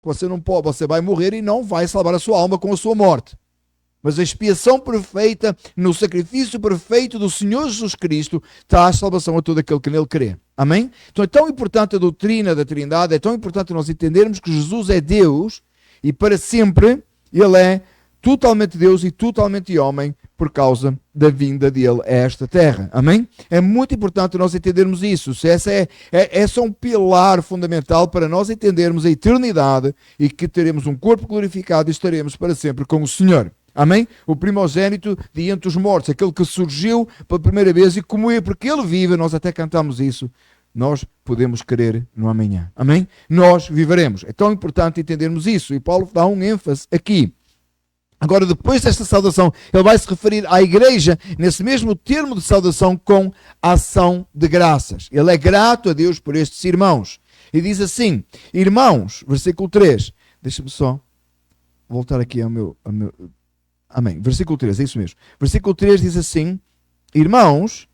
Você não pode, você vai morrer e não vai salvar a sua alma com a sua morte. Mas a expiação perfeita, no sacrifício perfeito do Senhor Jesus Cristo, está a salvação a todo aquele que nele crê. Amém? Então é tão importante a doutrina da Trindade, é tão importante nós entendermos que Jesus é Deus e para sempre Ele é totalmente Deus e totalmente homem por causa da vinda dele a esta terra. Amém? É muito importante nós entendermos isso. Esse é um pilar fundamental para nós entendermos a eternidade e que teremos um corpo glorificado e estaremos para sempre com o Senhor. Amém? O primogênito de entre os mortos, aquele que surgiu pela primeira vez e como é, porque ele vive, nós até cantamos isso, nós podemos crer no amanhã. Amém? Nós viveremos. É tão importante entendermos isso e Paulo dá um ênfase aqui. Agora, depois desta saudação, ele vai se referir à igreja nesse mesmo termo de saudação com ação de graças. Ele é grato a Deus por estes irmãos. E diz assim, irmãos, versículo 3, deixa-me só voltar aqui ao meu amém, versículo 3, é isso mesmo. Versículo 3 diz assim, irmãos,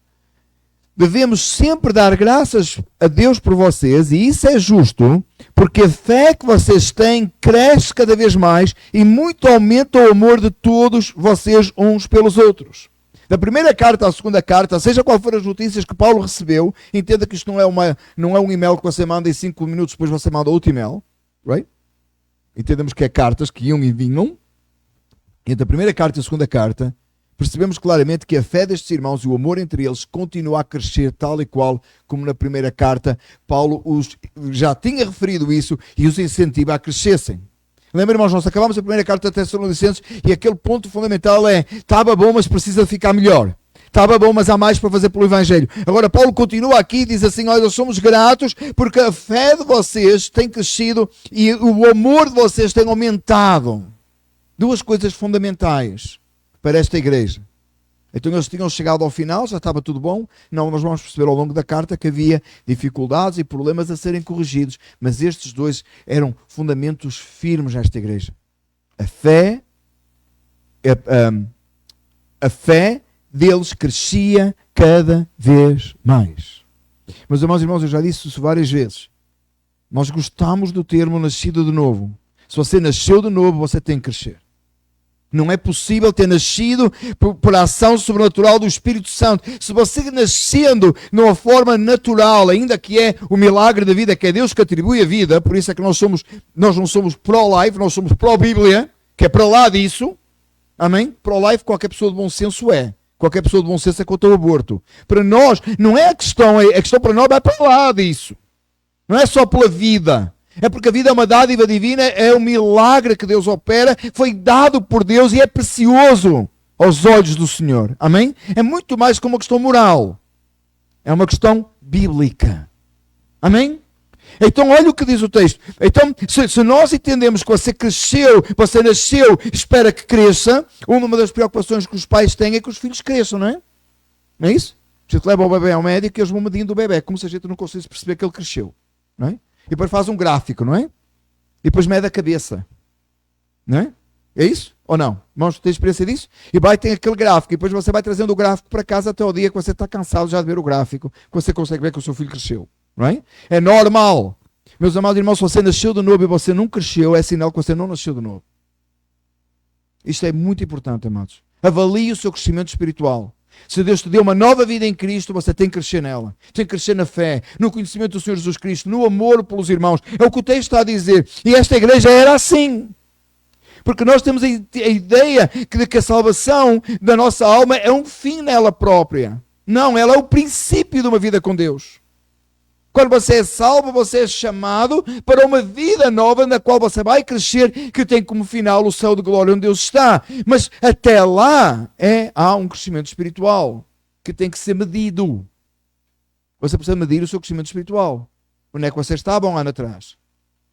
devemos sempre dar graças a Deus por vocês, e isso é justo, porque a fé que vocês têm cresce cada vez mais e muito aumenta o amor de todos vocês uns pelos outros. Da primeira carta à segunda carta, seja qual for as notícias que Paulo recebeu, entenda que isto não é um e-mail que você manda e 5 minutos depois você manda outro e-mail, right? Entendemos que é cartas que iam e vinham. Entre a primeira carta e a segunda carta, percebemos claramente que a fé destes irmãos e o amor entre eles continua a crescer tal e qual como na primeira carta Paulo já tinha referido isso e os incentiva a crescessem. Lembra, irmãos, nós acabamos a primeira carta a Tessalonicenses e aquele ponto fundamental é, estava bom, mas precisa ficar melhor. Estava bom, mas há mais para fazer pelo Evangelho. Agora Paulo continua aqui e diz assim, olha, nós somos gratos porque a fé de vocês tem crescido e o amor de vocês tem aumentado. Duas coisas fundamentais para esta igreja. Então eles tinham chegado ao final, já estava tudo bom. Não, nós vamos perceber ao longo da carta que havia dificuldades e problemas a serem corrigidos. Mas estes dois eram fundamentos firmes nesta igreja. A fé deles crescia cada vez mais. Meus irmãos, eu já disse isso várias vezes. Nós gostamos do termo nascido de novo. Se você nasceu de novo, você tem que crescer. Não é possível ter nascido por ação sobrenatural do Espírito Santo. Se você nascendo de uma forma natural, ainda que é o milagre da vida, que é Deus que atribui a vida, por isso é que nós não somos pró-life, nós somos pró-Bíblia, que é para lá disso. Amém? Pró-life qualquer pessoa de bom senso é. Qualquer pessoa de bom senso é contra o aborto. Para nós, não é a questão para nós vai para lá disso. Não é só pela vida. É porque a vida é uma dádiva divina, é um milagre que Deus opera, foi dado por Deus e é precioso aos olhos do Senhor. Amém? É muito mais que uma questão moral. É uma questão bíblica. Amém? Então olha o que diz o texto. Então, se nós entendemos que você cresceu, você nasceu, espera que cresça, uma das preocupações que os pais têm é que os filhos cresçam, não é? Não é isso? A gente leva o bebê ao médico e eles vão medindo o bebê, como se a gente não conseguisse perceber que ele cresceu. Não é? E depois faz um gráfico, não é? E depois mede a cabeça. Não é? É isso? Ou não? Irmãos, tem experiência disso? E tem aquele gráfico. E depois você vai trazendo o gráfico para casa até o dia que você está cansado já de ver o gráfico. Que você consegue ver que o seu filho cresceu. Não é? É normal. Meus amados irmãos, se você nasceu de novo e você não cresceu, é sinal que você não nasceu de novo. Isto é muito importante, amados. Avalie o seu crescimento espiritual. Se Deus te deu uma nova vida em Cristo, você tem que crescer nela. Tem que crescer na fé, no conhecimento do Senhor Jesus Cristo, no amor pelos irmãos. É o que o texto está a dizer. E esta igreja era assim. Porque nós temos a ideia de que a salvação da nossa alma é um fim nela própria. Não, ela é o princípio de uma vida com Deus. Quando você é salvo, você é chamado para uma vida nova na qual você vai crescer, que tem como final o céu de glória onde Deus está. Mas até lá há um crescimento espiritual que tem que ser medido. Você precisa medir o seu crescimento espiritual. Onde é que você estava um ano atrás?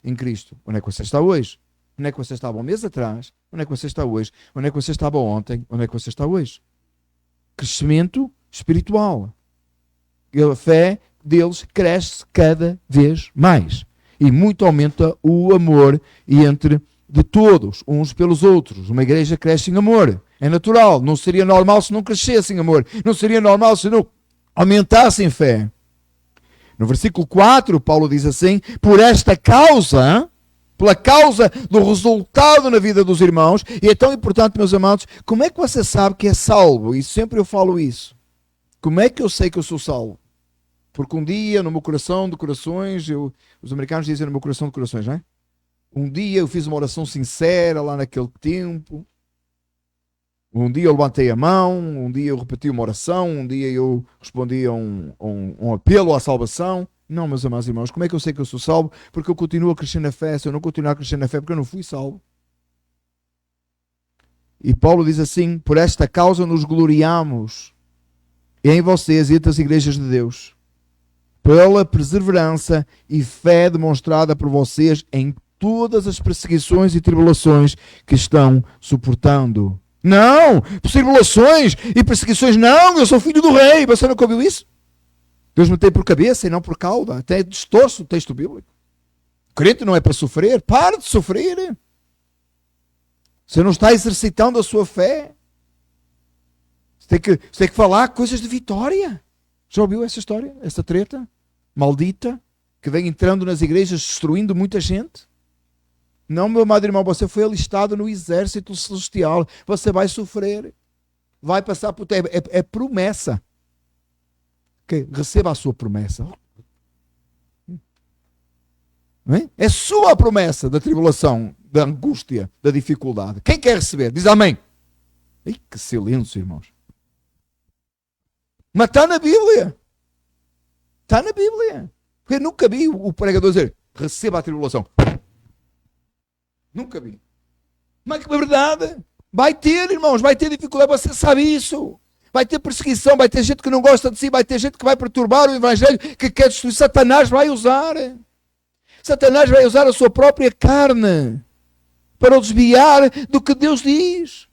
Em Cristo. Onde é que você está hoje? Onde é que você estava um mês atrás? Onde é que você está hoje? Onde é que você estava ontem? Onde é que você está hoje? Crescimento espiritual. A fé deles cresce cada vez mais e muito aumenta o amor de todos, uns pelos outros. Uma igreja cresce em amor, é natural. Não seria normal se não crescesse em amor, não seria normal se não aumentasse em fé. No versículo 4, Paulo diz assim, por esta causa, pela causa do resultado na vida dos irmãos. E é tão importante, meus amados, como é que você sabe que é salvo? E sempre eu falo isso. Como é que eu sei que eu sou salvo? Porque um dia, no meu coração de corações, os americanos dizem no meu coração de corações, não é? Um dia eu fiz uma oração sincera lá naquele tempo. Um dia eu levantei a mão, um dia eu repeti uma oração, um dia eu respondi a um apelo à salvação. Não, meus amados irmãos, como é que eu sei que eu sou salvo? Porque eu continuo a crescer na fé. Se eu não continuar a crescer na fé, porque eu não fui salvo. E Paulo diz assim: por esta causa nos gloriamos em vocês e entre as igrejas de Deus, pela perseverança e fé demonstrada por vocês em todas as perseguições e tribulações que estão suportando. Não, tribulações e perseguições não, eu sou filho do rei. Você nunca ouviu isso? Deus me tem por cabeça e não por cauda. Até distorce o texto bíblico. O crente não é para sofrer. Para de sofrer. Você não está exercitando a sua fé. Você tem que falar coisas de vitória. Já ouviu essa história? Essa treta maldita que vem entrando nas igrejas, destruindo muita gente? Não, meu amado irmão, você foi alistado no exército celestial. Você vai sofrer. Vai passar por... É promessa. Okay? Receba a sua promessa. É sua promessa da tribulação, da angústia, da dificuldade. Quem quer receber? Diz amém. Ih, que silêncio, irmãos. Mas está na Bíblia. Está na Bíblia. Eu nunca vi o pregador dizer: receba a tribulação. Nunca vi. Mas que verdade. Vai ter, irmãos, vai ter dificuldade. Você sabe isso. Vai ter perseguição, vai ter gente que não gosta de si, vai ter gente que vai perturbar o evangelho, que quer destruir. Satanás vai usar. Satanás vai usar a sua própria carne para o desviar do que Deus diz.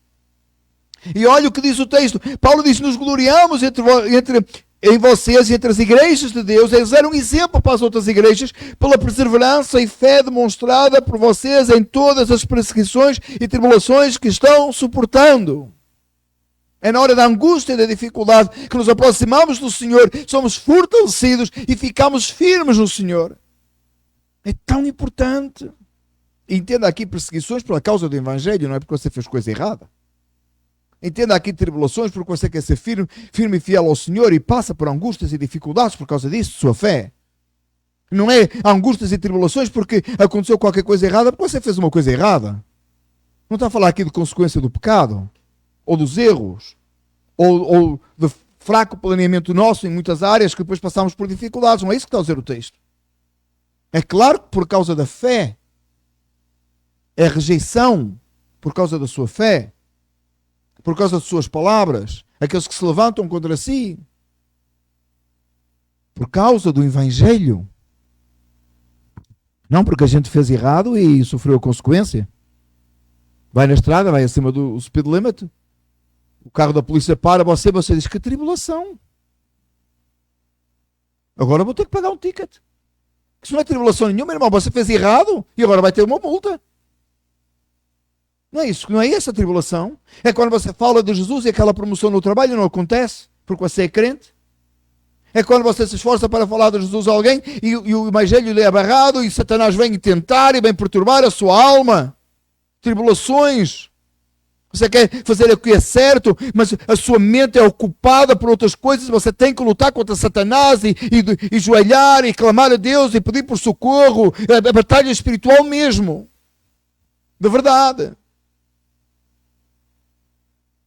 E olha o que diz o texto. Paulo diz: nos gloriamos em vocês e entre as igrejas de Deus. Eles eram um exemplo para as outras igrejas pela perseverança e fé demonstrada por vocês em todas as perseguições e tribulações que estão suportando. É na hora da angústia e da dificuldade que nos aproximamos do Senhor, somos fortalecidos e ficamos firmes no Senhor. É tão importante. Entenda aqui perseguições pela causa do evangelho, não é porque você fez coisa errada. Entenda aqui tribulações porque você quer ser firme e fiel ao Senhor e passa por angústias e dificuldades por causa disso, sua fé. Não é angústias e tribulações porque aconteceu qualquer coisa errada, porque você fez uma coisa errada. Não está a falar aqui de consequência do pecado, ou dos erros, ou de fraco planeamento nosso em muitas áreas que depois passamos por dificuldades. Não é isso que está a dizer o texto. É claro que por causa da fé, é rejeição por causa da sua fé, por causa de suas palavras, aqueles que se levantam contra si, por causa do evangelho. Não porque a gente fez errado e sofreu a consequência. Vai na estrada, vai acima do speed limit, o carro da polícia para você diz: que tribulação. Agora vou ter que pagar um ticket. Isso não é tribulação nenhuma, irmão. Você fez errado e agora vai ter uma multa. Não é isso, não é essa a tribulação. É quando você fala de Jesus e aquela promoção no trabalho não acontece, porque você é crente. É quando você se esforça para falar de Jesus a alguém e o evangelho lhe é barrado e Satanás vem tentar e vem perturbar a sua alma. Tribulações. Você quer fazer o que é certo, mas a sua mente é ocupada por outras coisas. Você tem que lutar contra Satanás e joelhar e clamar a Deus e pedir por socorro. É a batalha espiritual mesmo. De verdade.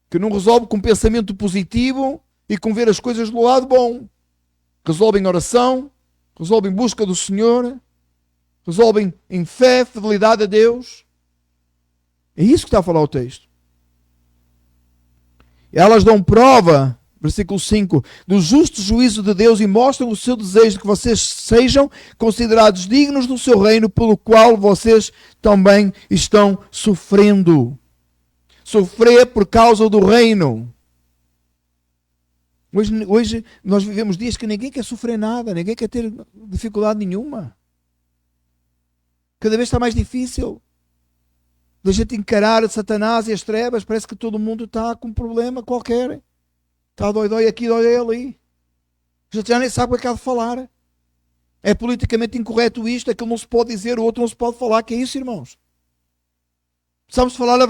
Que não resolve com pensamento positivo e com ver as coisas do lado bom. Resolve em oração, resolve em busca do Senhor, resolve em fé, fidelidade a Deus. É isso que está a falar o texto. Elas dão prova, versículo 5, do justo juízo de Deus e mostram o seu desejo de que vocês sejam considerados dignos do seu reino, pelo qual vocês também estão sofrendo. Sofrer por causa do reino. Hoje nós vivemos dias que ninguém quer sofrer nada, ninguém quer ter dificuldade nenhuma. Cada vez está mais difícil da gente encarar Satanás e as trevas. Parece que todo mundo está com um problema qualquer. Está dói aqui, dói ali. A gente já nem sabe o que há de falar. É politicamente incorreto isto, aquilo não se pode dizer, o outro não se pode falar. Que é isso, irmãos? Precisamos falar a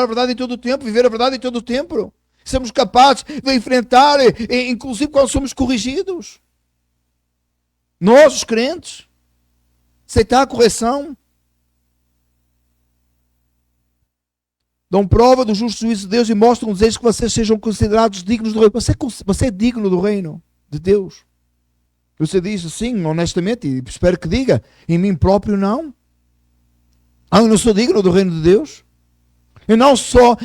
verdade em todo o tempo, viver a verdade em todo o tempo. Somos capazes de enfrentar, inclusive quando somos corrigidos. Nós, os crentes, aceitar a correção. Dão prova do justo juízo de Deus e mostram um desejo que vocês sejam considerados dignos do reino. Você é digno do reino de Deus. Você diz assim, honestamente, e espero que diga, em mim próprio não. Eu não sou digno do reino de Deus. Eu não sou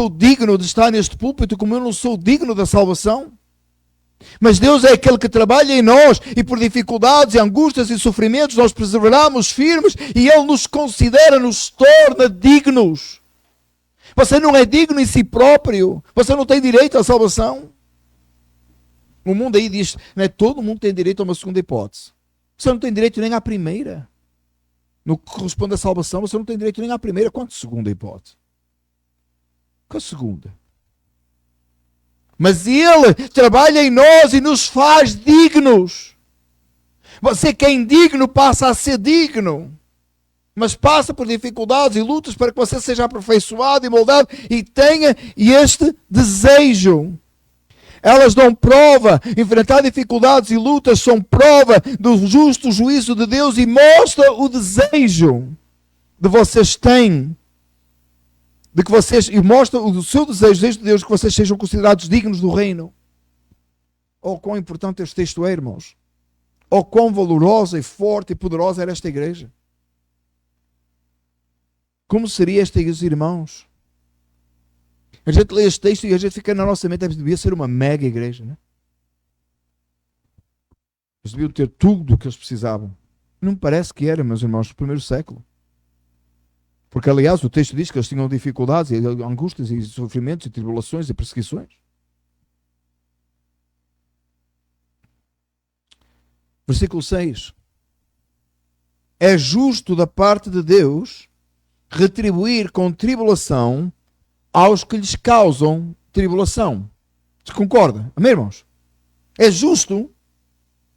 digno de estar neste púlpito, como eu não sou digno da salvação. Mas Deus é aquele que trabalha em nós, e por dificuldades, e angústias e sofrimentos nós perseveramos firmes, e Ele nos considera, nos torna dignos. Você não é digno em si próprio. Você não tem direito à salvação. O mundo aí diz, né, todo mundo tem direito a uma segunda hipótese. Você não tem direito nem à primeira. No que corresponde à salvação, você não tem direito nem à primeira. Quanto segunda hipótese? Qual a segunda? Mas Ele trabalha em nós e nos faz dignos. Você que é indigno passa a ser digno. Mas passa por dificuldades e lutas para que você seja aperfeiçoado e moldado e tenha este desejo. Elas dão prova, enfrentar dificuldades e lutas são prova do justo juízo de Deus e mostra o desejo de vocês têm, de que vocês, e mostra o seu desejo desde Deus que vocês sejam considerados dignos do reino. Oh, quão importante este texto é, irmãos. Oh, quão valorosa e forte e poderosa era esta igreja. Como seria esta igreja, irmãos? A gente lê este texto e a gente fica na nossa mente, devia ser uma mega igreja, né? Eles deviam ter tudo o que eles precisavam. Não me parece que era, meus irmãos, do primeiro século. Porque, aliás, o texto diz que eles tinham dificuldades, e angústias, e sofrimentos, e tribulações, e perseguições. Versículo 6. É justo da parte de Deus retribuir com tribulação aos que lhes causam tribulação. Você concorda? Amém, irmãos? É justo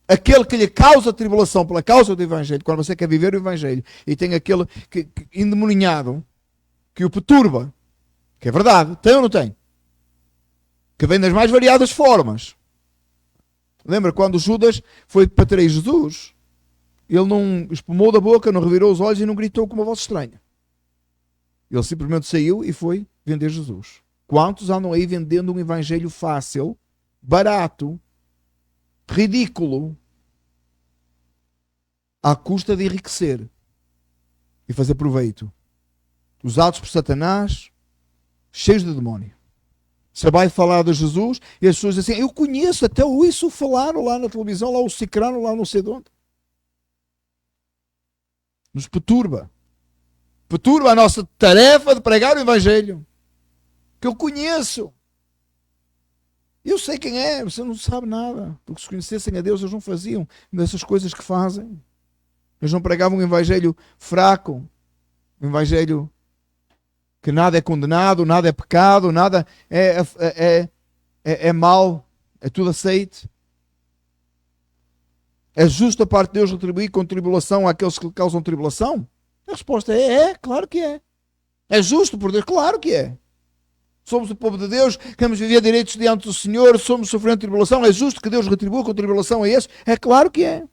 aquele que lhe causa tribulação pela causa do Evangelho, quando você quer viver o Evangelho, e tem aquele que endemoninhado, que o perturba, que é verdade, tem ou não tem? Que vem das mais variadas formas. Lembra quando Judas foi para trair Jesus? Ele não espumou da boca, não revirou os olhos e não gritou com uma voz estranha. Ele simplesmente saiu e foi vender Jesus. Quantos andam aí vendendo um evangelho fácil, barato, ridículo, à custa de enriquecer e fazer proveito? Usados por Satanás, cheios de demónio. Você vai falar de Jesus e as pessoas dizem assim, eu conheço, até isso falaram lá na televisão, lá o Cicrano, lá não sei de onde. Nos perturba. Perturba a nossa tarefa de pregar o Evangelho. Que eu conheço. Eu sei quem é, você não sabe nada. Porque se conhecessem a Deus, eles não faziam dessas coisas que fazem. Eles não pregavam um Evangelho fraco. Um Evangelho que nada é condenado, nada é pecado, nada é mal, é tudo aceite. É justo a parte de Deus retribuir com tribulação àqueles que lhe causam tribulação? A resposta é, claro que é. É justo por Deus? Claro que é. Somos o povo de Deus, queremos viver direitos diante do Senhor, somos sofrendo tribulação, é justo que Deus retribua com tribulação a esses? É claro que é.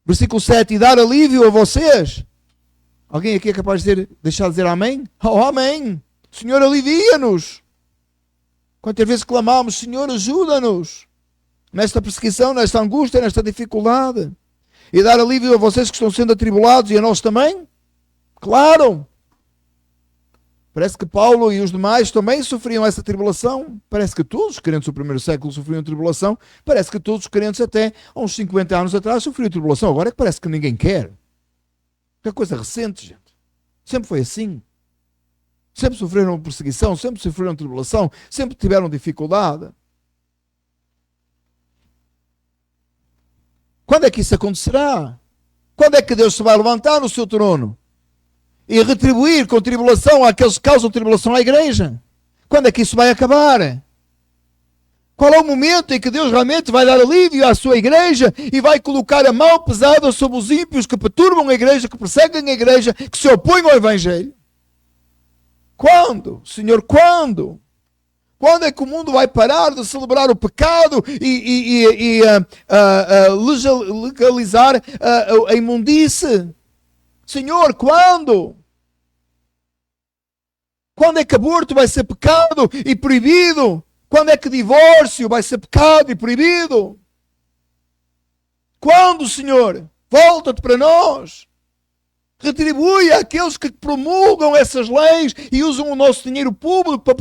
Versículo 7, e dar alívio a vocês. Alguém aqui é capaz de deixar de dizer amém? Oh, amém. Senhor, alivia-nos. Quantas vezes clamamos, Senhor, ajuda-nos. Nesta perseguição, nesta angústia, nesta dificuldade. E dar alívio a vocês que estão sendo atribulados e a nós também? Claro. Parece que Paulo e os demais também sofriam essa tribulação. Parece que todos os crentes do primeiro século sofriam tribulação. Parece que todos os crentes até há uns 50 anos atrás sofriam tribulação. Agora é que parece que ninguém quer. É coisa recente, gente. Sempre foi assim. Sempre sofreram perseguição, sempre sofreram tribulação, sempre tiveram dificuldade. Quando é que isso acontecerá? Quando é que Deus se vai levantar no seu trono e retribuir com tribulação àqueles que causam tribulação à igreja? Quando é que isso vai acabar? Qual é o momento em que Deus realmente vai dar alívio à sua igreja e vai colocar a mão pesada sobre os ímpios que perturbam a igreja, que perseguem a igreja, que se opõem ao Evangelho? Quando? Senhor, quando? Quando é que o mundo vai parar de celebrar o pecado e legalizar a imundície? Senhor, quando? Quando é que aborto vai ser pecado e proibido? Quando é que divórcio vai ser pecado e proibido? Quando, Senhor? Volta-te para nós. Retribui àqueles que promulgam essas leis e usam o nosso dinheiro público para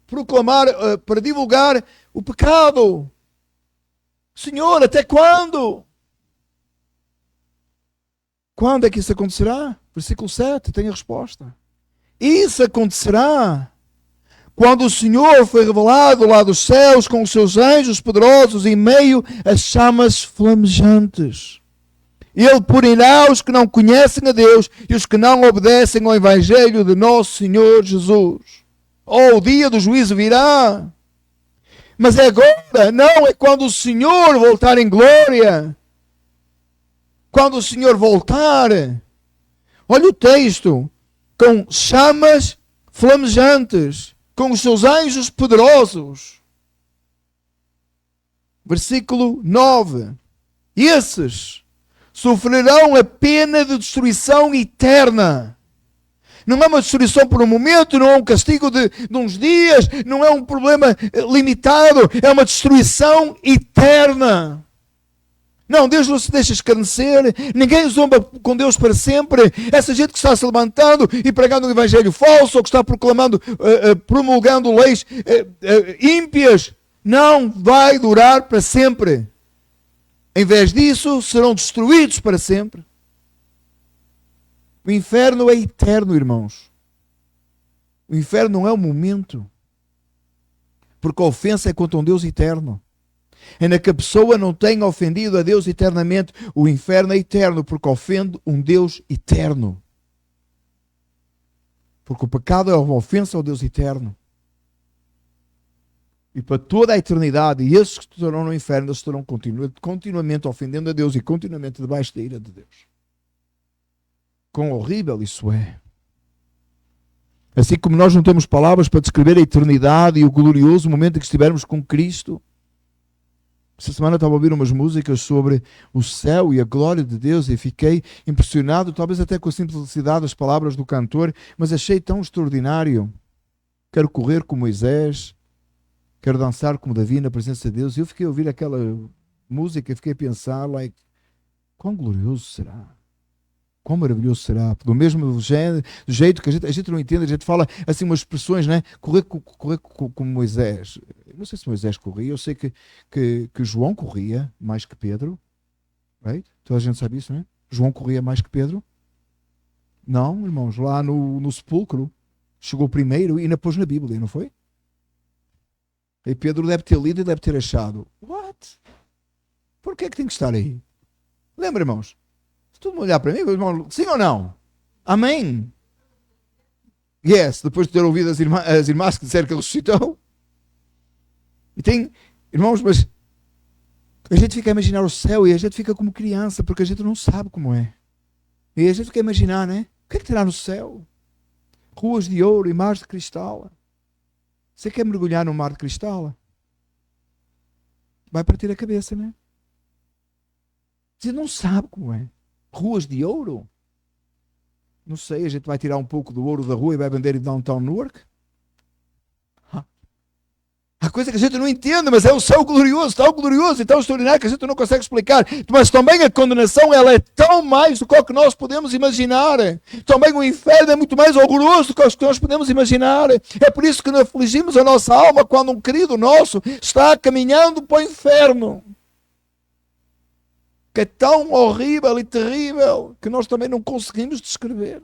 proclamar, para divulgar o pecado. Senhor, até quando? Quando é que isso acontecerá? Versículo 7, tem a resposta. Isso acontecerá quando o Senhor foi revelado lá dos céus com os seus anjos poderosos em meio a chamas flamejantes. Ele punirá os que não conhecem a Deus e os que não obedecem ao Evangelho de nosso Senhor Jesus. O dia do juízo virá. Mas é agora, não é quando o Senhor voltar em glória. Quando o Senhor voltar. Olha o texto. Com chamas flamejantes, com os seus anjos poderosos. Versículo 9. Esses sofrerão a pena de destruição eterna. Não é uma destruição por um momento, não é um castigo de uns dias, não é um problema limitado, é uma destruição eterna. Não, Deus não se deixa escarnecer, ninguém zomba com Deus para sempre. Essa gente que está se levantando e pregando um evangelho falso, ou que está proclamando, promulgando leis ímpias, não vai durar para sempre. Em vez disso, serão destruídos para sempre. O inferno é eterno, irmãos. O inferno não é um momento. Porque a ofensa é contra um Deus eterno. Ainda que a pessoa não tenha ofendido a Deus eternamente, o inferno é eterno porque ofende um Deus eterno. Porque o pecado é uma ofensa ao Deus eterno. E para toda a eternidade, e esses que estarão no inferno, eles estarão continuamente ofendendo a Deus e continuamente debaixo da ira de Deus. Quão horrível isso é. Assim como nós não temos palavras para descrever a eternidade e o glorioso momento em que estivermos com Cristo. Esta semana estava a ouvir umas músicas sobre o céu e a glória de Deus e fiquei impressionado, talvez até com a simplicidade das palavras do cantor, mas achei tão extraordinário. Quero correr como Moisés, quero dançar como Davi na presença de Deus. E eu fiquei a ouvir aquela música e fiquei a pensar, quão glorioso será? Quão maravilhoso será? Do mesmo jeito que a gente não entende, a gente fala assim umas expressões, né? Correr como Moisés. Eu não sei se Moisés corria, eu sei que João corria mais que Pedro. Right? Toda a gente sabe isso, né? João corria mais que Pedro. Não, irmãos, lá no sepulcro chegou primeiro e ainda pôs na Bíblia, não foi? E Pedro deve ter lido e deve ter achado. What? Por que é que tem que estar aí? Lembra, irmãos? Se todo mundo olhar para mim, irmão, sim ou não? Amém? Yes, depois de ter ouvido as irmãs que disseram que ele ressuscitou. E tem, irmãos, mas a gente fica a imaginar o céu e a gente fica como criança, porque a gente não sabe como é. E a gente fica a imaginar, né? O que é que terá no céu? Ruas de ouro e mares de cristal. Você quer mergulhar no mar de cristal? Vai partir a cabeça, né? Você não sabe como é. Ruas de ouro? Não sei, a gente vai tirar um pouco do ouro da rua e vai vender em downtown Newark? Há coisa que a gente não entende, mas é o céu glorioso, tão glorioso e tão extraordinário que a gente não consegue explicar. Mas também a condenação, ela é tão mais do que nós podemos imaginar. Também o inferno é muito mais horroroso do que nós podemos imaginar. É por isso que nós afligimos a nossa alma quando um querido nosso está caminhando para o inferno. Que é tão horrível e terrível que nós também não conseguimos descrever.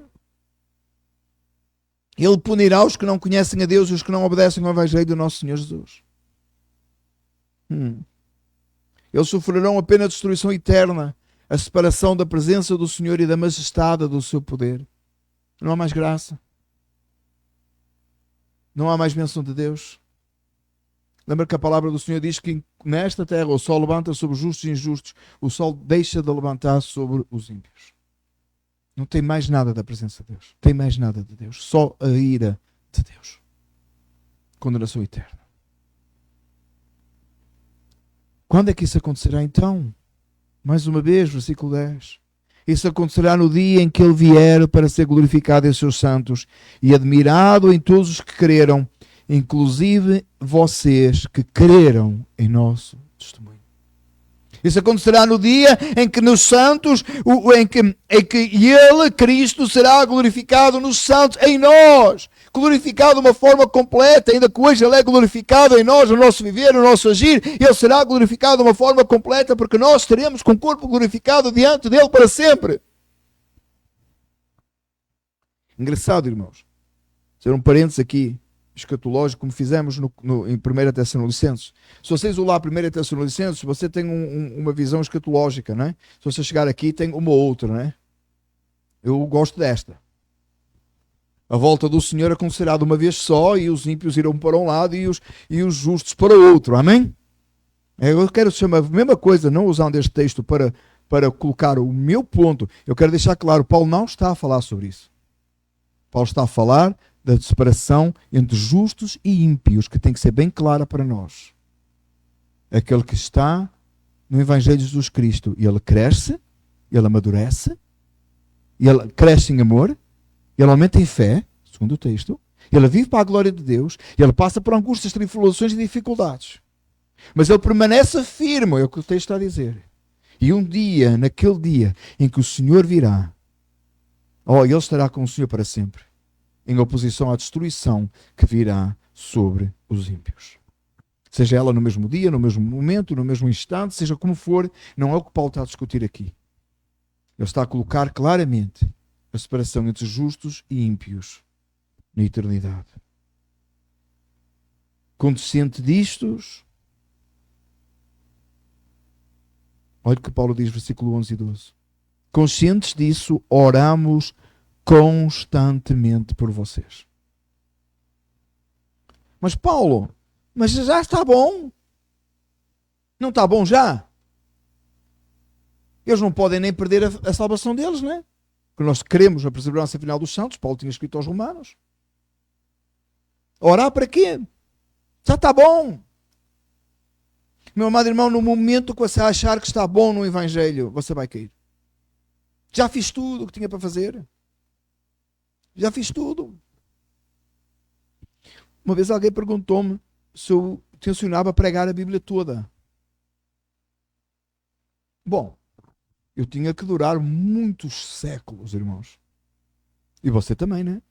Ele punirá os que não conhecem a Deus e os que não obedecem ao Evangelho do nosso Senhor Jesus. Eles sofrerão a pena de destruição eterna, a separação da presença do Senhor e da majestade do seu poder. Não há mais graça. Não há mais bênção de Deus. Lembra que a palavra do Senhor diz que nesta terra o sol levanta sobre justos e injustos, o sol deixa de levantar sobre os ímpios. Não tem mais nada da presença de Deus. Não tem mais nada de Deus. Só a ira de Deus. Condenação eterna. Quando é que isso acontecerá então? Mais uma vez, versículo 10. Isso acontecerá no dia em que Ele vier para ser glorificado em seus santos e admirado em todos os que creram, inclusive vocês que creram em nosso testemunho. Isso acontecerá no dia em que nos santos, em que Ele, Cristo, será glorificado nos santos, em nós. Glorificado de uma forma completa, ainda que hoje Ele é glorificado em nós, no nosso viver, no nosso agir, Ele será glorificado de uma forma completa, porque nós estaremos com o corpo glorificado diante dEle para sempre. Engraçado, irmãos. Ser um parênteses aqui, escatológico, como fizemos em 1 Tessalonicenses. Se vocês olhar 1 Tessalonicenses, você tem uma visão escatológica, não é? Se você chegar aqui, tem uma outra, não é? Eu gosto desta. A volta do Senhor acontecerá de uma vez só, e os ímpios irão para um lado e os justos para o outro. Amém? Eu quero chamar a mesma coisa, não usando este texto para colocar o meu ponto. Eu quero deixar claro, Paulo não está a falar sobre isso. Paulo está a falar da separação entre justos e ímpios, que tem que ser bem clara para nós. Aquele que está no Evangelho de Jesus Cristo, ele cresce, ele amadurece, ele cresce em amor, ele aumenta em fé, segundo o texto, ele vive para a glória de Deus, ele passa por angústias, tribulações e dificuldades. Mas ele permanece firme, é o que o texto está a dizer. E um dia, naquele dia em que o Senhor virá, ele estará com o Senhor para sempre, em oposição à destruição que virá sobre os ímpios. Seja ela no mesmo dia, no mesmo momento, no mesmo instante, seja como for, não é o que Paulo está a discutir aqui. Ele está a colocar claramente a separação entre justos e ímpios na eternidade. Consciente distos, olha o que Paulo diz, versículo 11 e 12. Conscientes disso, oramos constantemente por vocês. Mas Paulo, mas já está bom? Não está bom já? Eles não podem nem perder a salvação deles, não é? Porque nós queremos a perseverança final dos santos. Paulo tinha escrito aos romanos. Orar para quê? Já está bom. Meu amado irmão, no momento que você achar que está bom no Evangelho, você vai cair. Já fiz tudo o que tinha para fazer. Já fiz tudo. Uma vez alguém perguntou-me se eu tencionava pregar a Bíblia toda. Bom, eu tinha que durar muitos séculos, irmãos. E você também, né?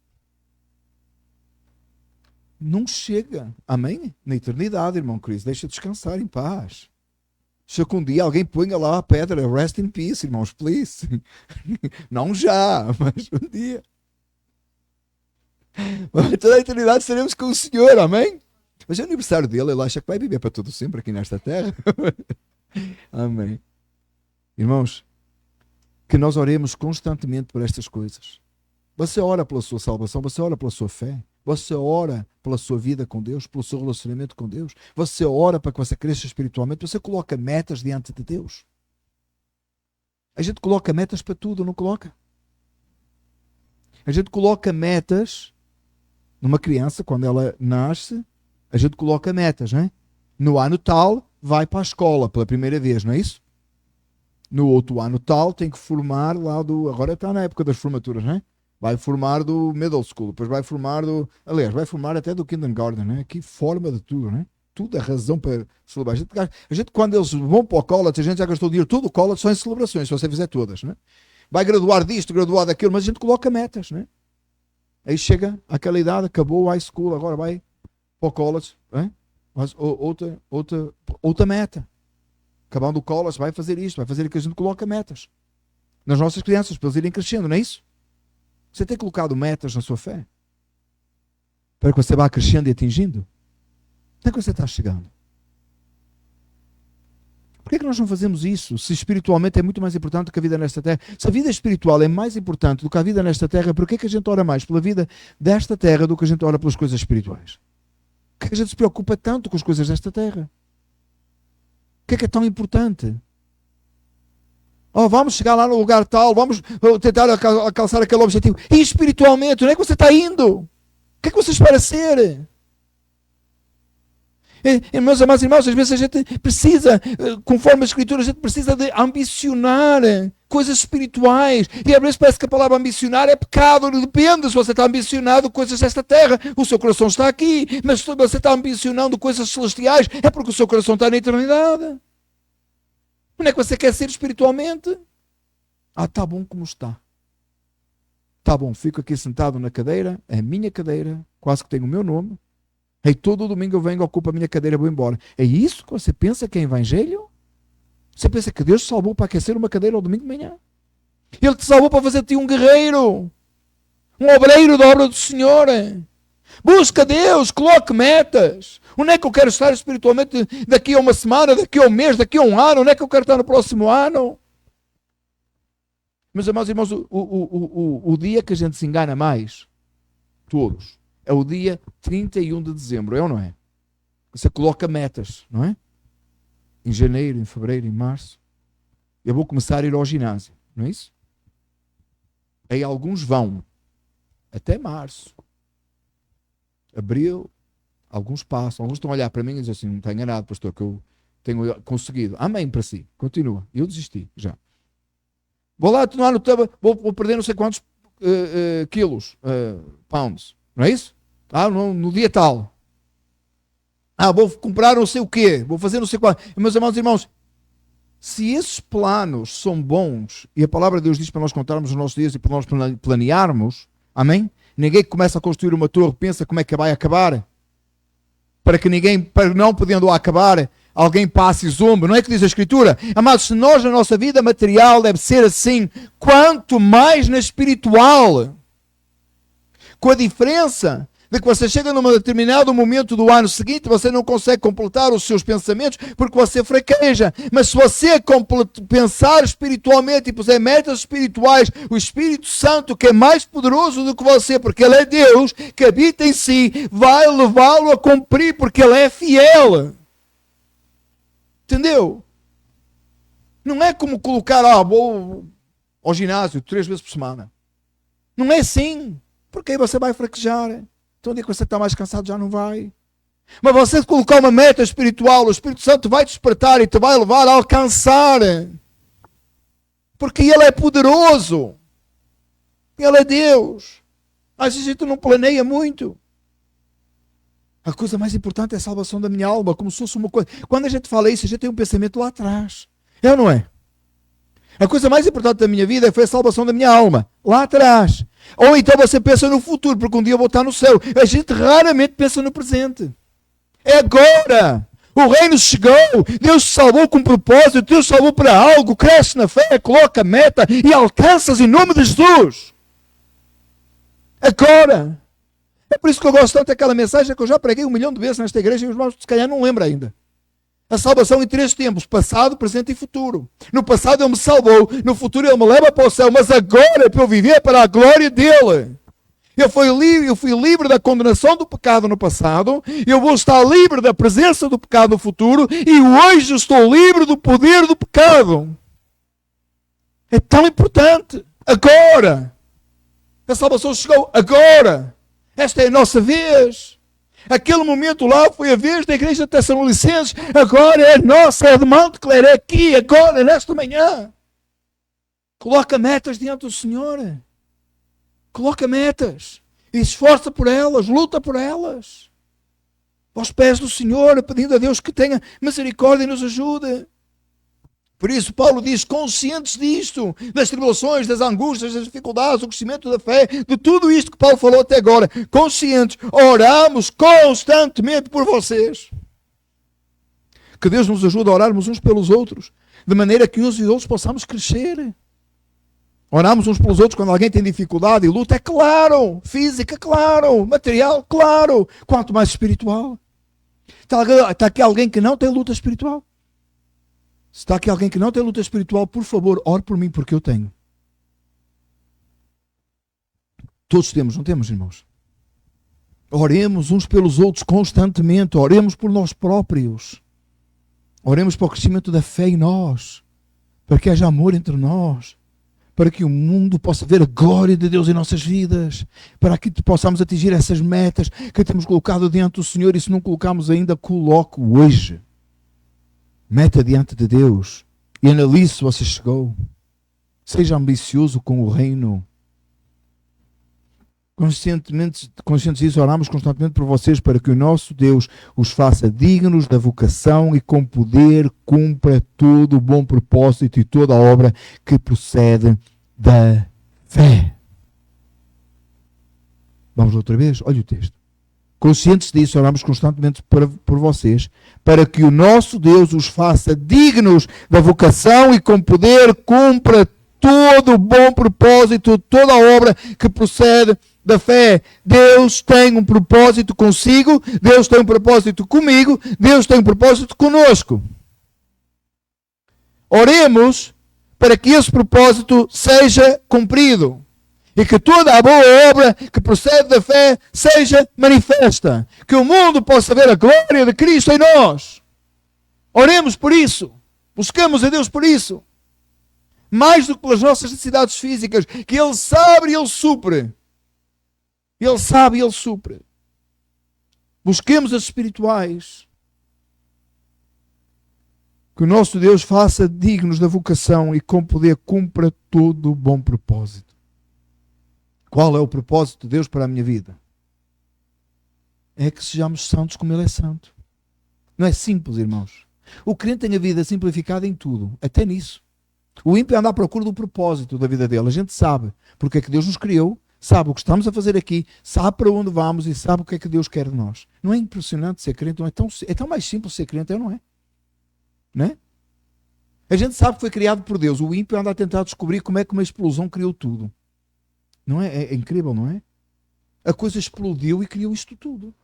Não chega. Amém? Na eternidade, irmão Cris. Deixa descansar em paz. Se um dia alguém ponha lá a pedra, rest in peace, irmãos, please. Não já, mas um dia. Toda a eternidade estaremos com o Senhor, amém? Hoje é o aniversário dele, ele acha que vai viver para todo sempre aqui nesta terra. Amém. Irmãos, que nós oremos constantemente por estas coisas. Você ora pela sua salvação, você ora pela sua fé, você ora pela sua vida com Deus, pelo seu relacionamento com Deus, você ora para que você cresça espiritualmente, você coloca metas diante de Deus. A gente coloca metas para tudo, não coloca? A gente coloca metas numa criança, quando ela nasce, a gente coloca metas, não é? No ano tal, vai para a escola pela primeira vez, não é isso? No outro ano tal, tem que formar lá agora está na época das formaturas, não é? Vai formar do middle school, depois vai formar vai formar até do kindergarten, não é? Aqui forma de tudo, não é? Tudo é razão para celebrar. A gente, quando eles vão para o college, a gente já gastou dinheiro todo o college só em celebrações, se você fizer todas, não é? Vai graduar disto, graduar daquilo, mas a gente coloca metas, não é? Aí chega àquela idade, acabou o high school, agora vai para o college, hein? Mas outra meta. Acabando o college, vai fazer isto, vai fazer aquilo, que a gente coloca metas nas nossas crianças, para eles irem crescendo, não é isso? Você tem colocado metas na sua fé? Para que você vá crescendo e atingindo? Onde é que você está chegando? Por que é que nós não fazemos isso? Se espiritualmente é muito mais importante do que a vida nesta terra. Se a vida espiritual é mais importante do que a vida nesta terra, por que é que a gente ora mais pela vida desta terra do que a gente ora pelas coisas espirituais? que é que a gente se preocupa tanto com as coisas desta terra? O que é tão importante? Oh, vamos chegar lá no lugar tal, vamos tentar alcançar aquele objetivo. E espiritualmente, onde é que você está indo? O que é que você espera ser? E, meus amados irmãos, às vezes a gente precisa, conforme a Escritura, a gente precisa de ambicionar coisas espirituais. E às vezes parece que a palavra ambicionar é pecado. Depende se você está ambicionado coisas desta terra. O seu coração está aqui. Mas se você está ambicionando coisas celestiais, é porque o seu coração está na eternidade. Onde é que você quer ser espiritualmente? Está bom como está. Está bom, fico aqui sentado na cadeira, é a minha cadeira, quase que tem o meu nome. E todo domingo eu venho, ocupo a minha cadeira e vou embora. É isso que você pensa que é evangelho? Você pensa que Deus te salvou para aquecer uma cadeira ao domingo de manhã? Ele te salvou para fazer de ti um guerreiro, um obreiro da obra do Senhor. Busca Deus, coloque metas. Onde é que eu quero estar espiritualmente daqui a uma semana, daqui a um mês, daqui a um ano? Onde é que eu quero estar no próximo ano? Meus amados irmãos, o dia que a gente se engana mais, todos, é o dia 31 de dezembro, é ou não é? Você coloca metas, não é? Em janeiro, em fevereiro, em março. Eu vou começar a ir ao ginásio, não é isso? Aí alguns vão até março. Abril, alguns passam, alguns estão a olhar para mim e dizem assim, não está enganado, pastor, que eu tenho conseguido. Amém para si, continua. Eu desisti, já. Vou lá, vou perder não sei quantos quilos, pounds, não é isso? No dia tal. Vou comprar não sei o quê, vou fazer não sei qual. Meus amados irmãos, se esses planos são bons, e a palavra de Deus diz para nós contarmos os nossos dias e para nós planearmos, amém? Ninguém que começa a construir uma torre pensa como é que vai acabar. Para não podendo acabar, alguém passe e zombe. Não é que diz a Escritura? Amados, se nós na nossa vida material deve ser assim, quanto mais na espiritual. Com a diferença de que você chega num determinado momento do ano seguinte, você não consegue completar os seus pensamentos porque você fraqueja. Mas se você pensar espiritualmente e puser metas espirituais, o Espírito Santo, que é mais poderoso do que você, porque Ele é Deus, que habita em si, vai levá-lo a cumprir, porque Ele é fiel. Entendeu? Não é como colocar, vou ao ginásio 3 vezes por semana. Não é assim, porque aí você vai fraquejar. Então, o dia que você está mais cansado, já não vai. Mas você colocar uma meta espiritual, o Espírito Santo vai despertar e te vai levar a alcançar. Porque Ele é poderoso. Ele é Deus. Às vezes a gente não planeia muito. A coisa mais importante é a salvação da minha alma, como se fosse uma coisa. Quando a gente fala isso, a gente tem um pensamento lá atrás. É ou não é? A coisa mais importante da minha vida foi a salvação da minha alma, lá atrás. Ou então você pensa no futuro, porque um dia eu vou estar no céu. A gente raramente pensa no presente. É agora. O reino chegou. Deus te salvou com propósito. Deus te salvou para algo. Cresce na fé, coloca a meta e alcanças em nome de Jesus. Agora. É por isso que eu gosto tanto daquela mensagem que eu já preguei 1 milhão de vezes nesta igreja e os irmãos se calhar não lembram ainda. A salvação em 3 tempos, passado, presente e futuro. No passado Ele me salvou, no futuro Ele me leva para o céu, mas agora é para eu viver para a glória dEle. Eu fui livre da condenação do pecado no passado, eu vou estar livre da presença do pecado no futuro e hoje estou livre do poder do pecado. É tão importante. Agora. A salvação chegou agora. Esta é a nossa vez. Aquele momento lá foi a vez da igreja de Tessalonicenses. Agora é nossa, é de Montclair, é aqui, agora, nesta manhã. Coloca metas diante do Senhor. Coloca metas. E esforça por elas, luta por elas. Aos pés do Senhor, pedindo a Deus que tenha misericórdia e nos ajude. Por isso Paulo diz, conscientes disto, das tribulações, das angústias, das dificuldades, do crescimento da fé, de tudo isto que Paulo falou até agora, conscientes, oramos constantemente por vocês. Que Deus nos ajude a orarmos uns pelos outros, de maneira que uns e outros possamos crescer. Oramos uns pelos outros quando alguém tem dificuldade e luta, é claro, física, claro, material, claro, quanto mais espiritual. Está aqui alguém que não tem luta espiritual? Se está aqui alguém que não tem luta espiritual, por favor, ore por mim, porque eu tenho. Todos temos, não temos, irmãos? Oremos uns pelos outros constantemente. Oremos por nós próprios. Oremos para o crescimento da fé em nós. Para que haja amor entre nós. Para que o mundo possa ver a glória de Deus em nossas vidas. Para que possamos atingir essas metas que temos colocado diante do Senhor. E se não colocamos ainda, coloque hoje. Meta diante de Deus. E analise se você chegou. Seja ambicioso com o reino. Conscientes disso, oramos constantemente por vocês para que o nosso Deus os faça dignos da vocação e com poder cumpra todo o bom propósito e toda a obra que procede da fé. Vamos outra vez? Olha o texto. Conscientes disso, oramos constantemente por vocês para que o nosso Deus os faça dignos da vocação e com poder cumpra todo o bom propósito, toda a obra que procede da fé. Deus tem um propósito consigo, Deus tem um propósito comigo, Deus tem um propósito conosco. Oremos para que esse propósito seja cumprido e que toda a boa obra que procede da fé seja manifesta, que o mundo possa ver a glória de Cristo em nós. Oremos por isso, buscamos a Deus por isso. Mais do que pelas nossas necessidades físicas, que Ele sabe e Ele supre. Ele sabe e Ele supre. Busquemos as espirituais. Que o nosso Deus faça dignos da vocação e com poder cumpra todo o bom propósito. Qual é o propósito de Deus para a minha vida? É que sejamos santos como Ele é santo. Não é simples, irmãos. O crente tem a vida simplificada em tudo, até nisso. O ímpio anda à procura do propósito da vida dele. A gente sabe porque é que Deus nos criou, sabe o que estamos a fazer aqui, sabe para onde vamos e sabe o que é que Deus quer de nós. Não é impressionante ser crente? Não é tão mais simples ser crente, não é? Não é? A gente sabe que foi criado por Deus. O ímpio anda a tentar descobrir como é que uma explosão criou tudo. Não é? É incrível, não é? A coisa explodiu e criou isto tudo.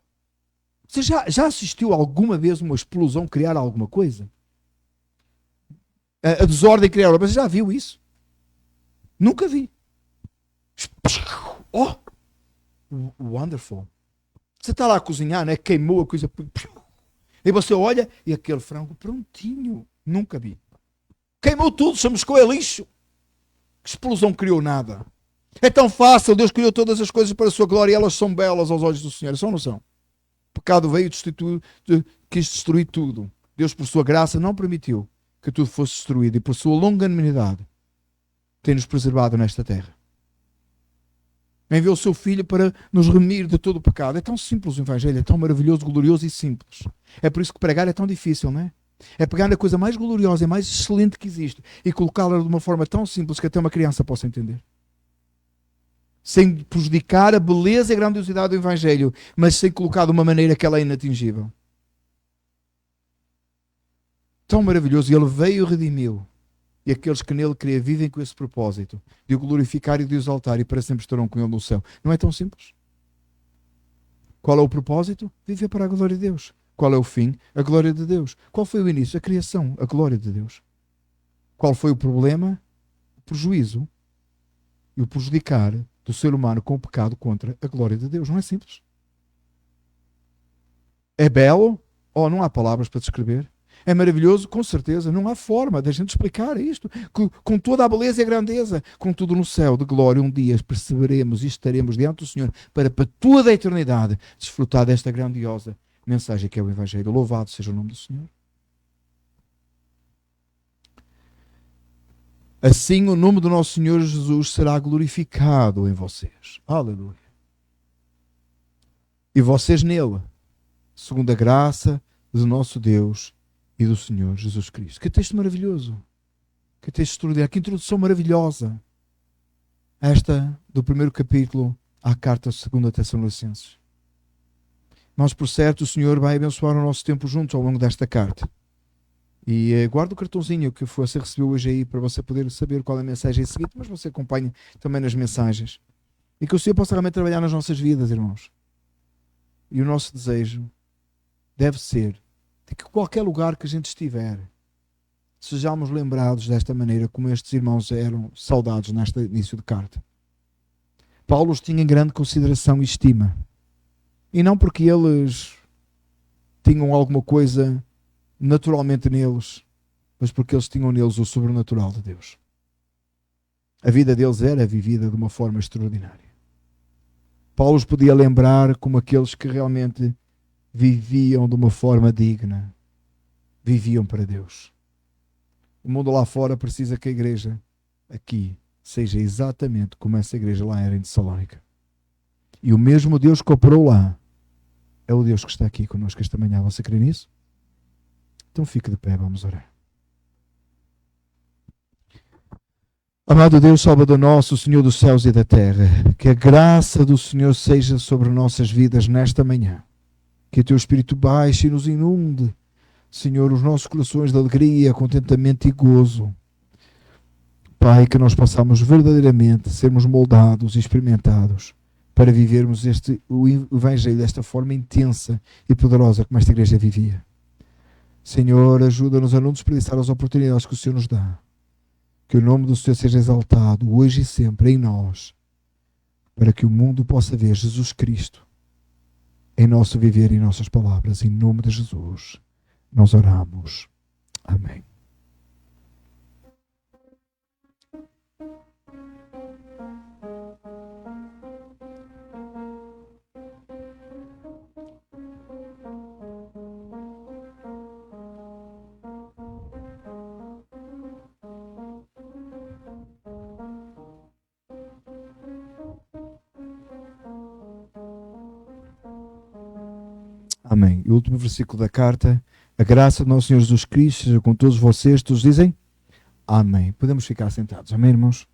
Você já assistiu alguma vez uma explosão criar alguma coisa? A desordem criar, mas já viu isso? Nunca vi. Oh! Wonderful. Você está lá a cozinhar, né? Queimou a coisa. E você olha e aquele frango prontinho. Nunca vi. Queimou tudo, chamuscou é lixo. Que explosão criou nada. É tão fácil, Deus criou todas as coisas para a sua glória e elas são belas aos olhos do Senhor. São ou não são? O pecado veio e quis destruir tudo. Deus, por sua graça, não permitiu que tudo fosse destruído e por sua longanimidade tem-nos preservado nesta terra. Enviou o seu Filho para nos remir de todo o pecado. É tão simples o Evangelho, é tão maravilhoso, glorioso e simples. É por isso que pregar é tão difícil, não é? É pegar na coisa mais gloriosa e mais excelente que existe e colocá-la de uma forma tão simples que até uma criança possa entender. Sem prejudicar a beleza e a grandiosidade do Evangelho, mas sem colocar de uma maneira que ela é inatingível. Tão maravilhoso. E Ele veio e redimiu. E aqueles que nele creem vivem com esse propósito de o glorificar e de o exaltar e para sempre estarão com Ele no céu. Não é tão simples? Qual é o propósito? Viver para a glória de Deus. Qual é o fim? A glória de Deus. Qual foi o início? A criação. A glória de Deus. Qual foi o problema? O prejuízo e o prejudicar do ser humano com o pecado contra a glória de Deus. Não é simples. É belo? Oh, não há palavras para descrever. É maravilhoso? Com certeza. Não há forma de a gente explicar isto. Com toda a beleza e a grandeza. Contudo, no céu de glória, um dia perceberemos e estaremos diante do Senhor para toda a eternidade desfrutar desta grandiosa mensagem que é o Evangelho. Louvado seja o nome do Senhor. Assim o nome do nosso Senhor Jesus será glorificado em vocês. Aleluia. E vocês nele, segundo a graça do nosso Deus e do Senhor Jesus Cristo. Que texto maravilhoso. Que texto extraordinário. Que introdução maravilhosa. Esta do primeiro capítulo à carta 2 Tessalonicenses. Mas, por certo, o Senhor vai abençoar o nosso tempo juntos ao longo desta carta. E guarda o cartãozinho que você recebeu hoje aí para você poder saber qual é a mensagem seguinte, mas você acompanha também nas mensagens. E que o Senhor possa realmente trabalhar nas nossas vidas, irmãos. E o nosso desejo deve ser de que qualquer lugar que a gente estiver, sejamos lembrados desta maneira como estes irmãos eram saudados neste início de carta. Paulo os tinha em grande consideração e estima. E não porque eles tinham alguma coisa naturalmente neles, mas porque eles tinham neles o sobrenatural de Deus. A vida deles era vivida de uma forma extraordinária. Paulo os podia lembrar como aqueles que realmente viviam de uma forma digna, viviam para Deus. O mundo lá fora precisa que a igreja aqui seja exatamente como essa igreja lá era em Tessalónica. E o mesmo Deus que operou lá é o Deus que está aqui connosco esta manhã. Você crê nisso? Então fique de pé, vamos orar. Amado Deus, Salvador nosso, Senhor dos céus e da terra, que a graça do Senhor seja sobre nossas vidas nesta manhã. Que o Teu Espírito baixe e nos inunde, Senhor, os nossos corações de alegria, contentamento e gozo. Pai, que nós possamos verdadeiramente sermos moldados e experimentados para vivermos o Evangelho desta forma intensa e poderosa como esta igreja vivia. Senhor, ajuda-nos a não desperdiçar as oportunidades que o Senhor nos dá. Que o nome do Senhor seja exaltado hoje e sempre em nós, para que o mundo possa ver Jesus Cristo em nosso viver e em nossas palavras. Em nome de Jesus, nós oramos. Amém. Amém. E o último versículo da carta. A graça do nosso Senhor Jesus Cristo seja com todos vocês. Todos dizem? Amém. Podemos ficar sentados. Amém, irmãos?